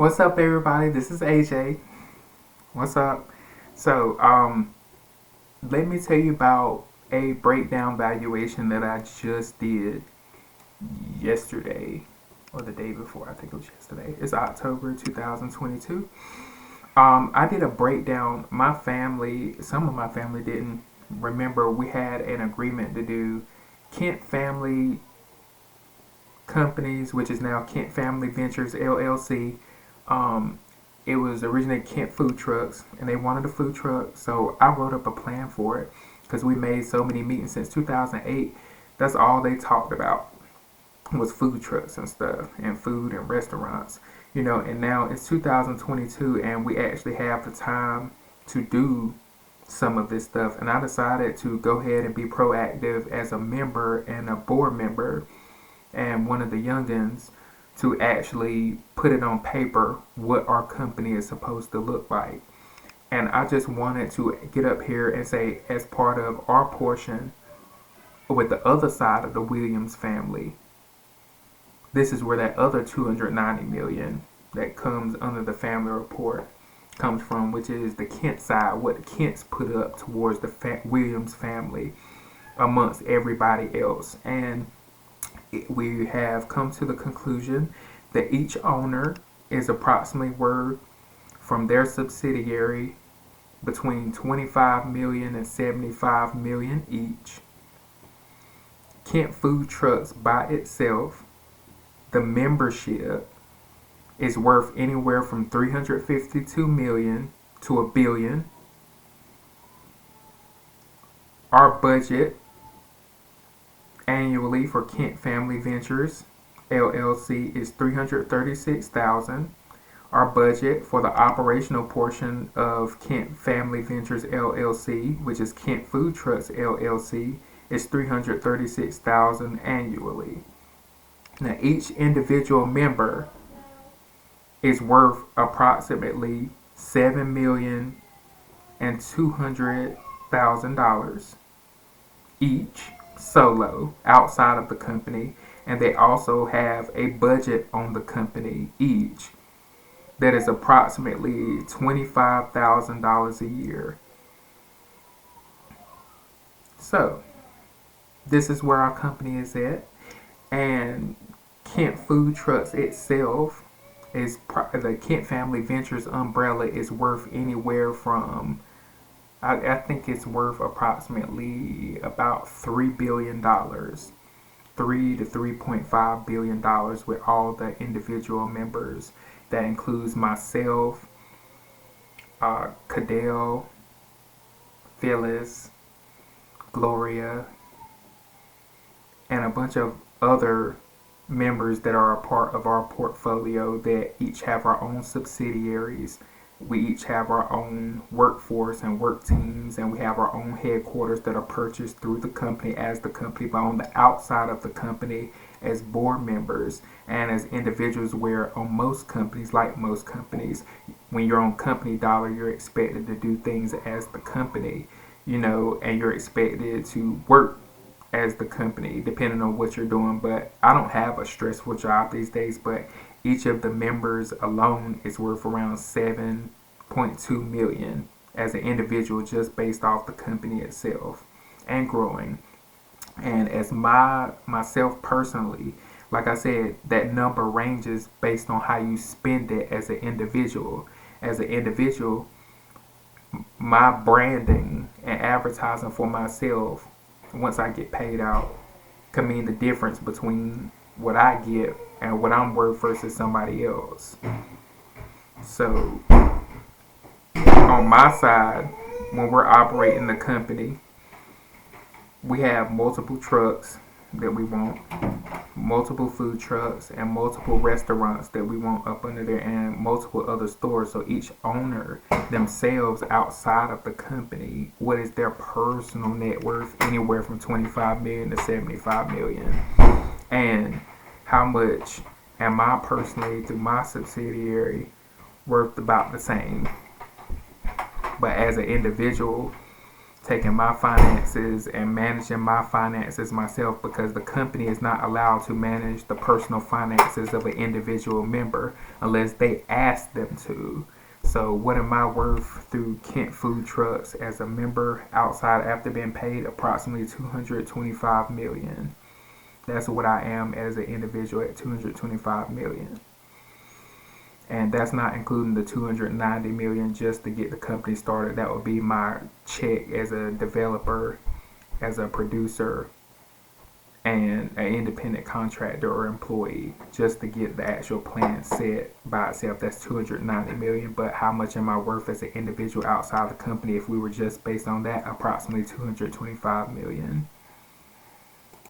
What's up, everybody? This is AJ. What's up? So, let me tell you about a breakdown valuation that I just did yesterday or the day before. I think it was yesterday. It's October 2022. I did a breakdown. Some of my family didn't remember we had an agreement to do Kent Family Companies, which is now Kent Family Ventures LLC. It was originally Kent Food Trucks, and they wanted a food truck, so I wrote up a plan for it because we made so many meetings since 2008. That's all they talked about was food trucks and stuff, and food and restaurants, and now it's 2022, and we actually have the time to do some of this stuff, and I decided to go ahead and be proactive as a member and a board member and one of the youngins to actually put it on paper what our company is supposed to look like. And I just wanted to get up here and say, as part of our portion with the other side of the Williams family, this is where that other 290 million that comes under the family report comes from, which is the Kent side, what the Kents put up towards the Williams family amongst everybody else. And we have come to the conclusion that each owner is approximately worth, from their subsidiary, between 25 million and 75 million each. Kent Food Trucks by itself, the membership, is worth anywhere from 352 million to a billion. Our budget annually for Kent Family Ventures LLC is $336,000. Our budget for the operational portion of Kent Family Ventures LLC, which is Kent Food Trucks LLC, is $336,000 annually. Now, each individual member is worth approximately $7,200,000 each, solo, outside of the company, and they also have a budget on the company each that is approximately $25,000 a year. So, this is where our company is at, and Kent Food Trucks itself is the Kent Family Ventures umbrella is worth anywhere from, I think it's worth approximately about $3 billion, $3 to $3.5 billion with all the individual members. That includes myself, Cadell, Phyllis, Gloria, and a bunch of other members that are a part of our portfolio that each have our own subsidiaries. We each have our own workforce and work teams, and we have our own headquarters that are purchased through the company as the company, but on the outside of the company as board members and as individuals, where on most companies, like most companies, when you're on company dollar, you're expected to do things as the company, and you're expected to work as the company depending on what you're doing. But I don't have a stressful job these days, but each of the members alone is worth around 7.2 million as an individual, just based off the company itself, and growing. And as myself personally, like I said, that number ranges based on how you spend it as an individual. As an individual, my branding and advertising for myself, once I get paid out, can mean the difference between what I get and what I'm worth versus somebody else. So, on my side, when we're operating the company, we have multiple trucks that we want, multiple food trucks, and multiple restaurants that we want up under there, and multiple other stores. So each owner themselves outside of the company, what is their personal net worth? Anywhere from 25 million to 75 million. And how much am I personally, through my subsidiary, worth? About the same. But as an individual, taking my finances and managing my finances myself, because the company is not allowed to manage the personal finances of an individual member unless they ask them to. So what am I worth through Kent Food Trucks as a member outside after being paid approximately 225 million? That's what I am as an individual at 225 million. And that's not including the 290 million just to get the company started. That would be my check as a developer, as a producer, and an independent contractor or employee, just to get the actual plan set by itself. That's 290 million. But how much am I worth as an individual outside the company if we were just based on that? Approximately 225 million.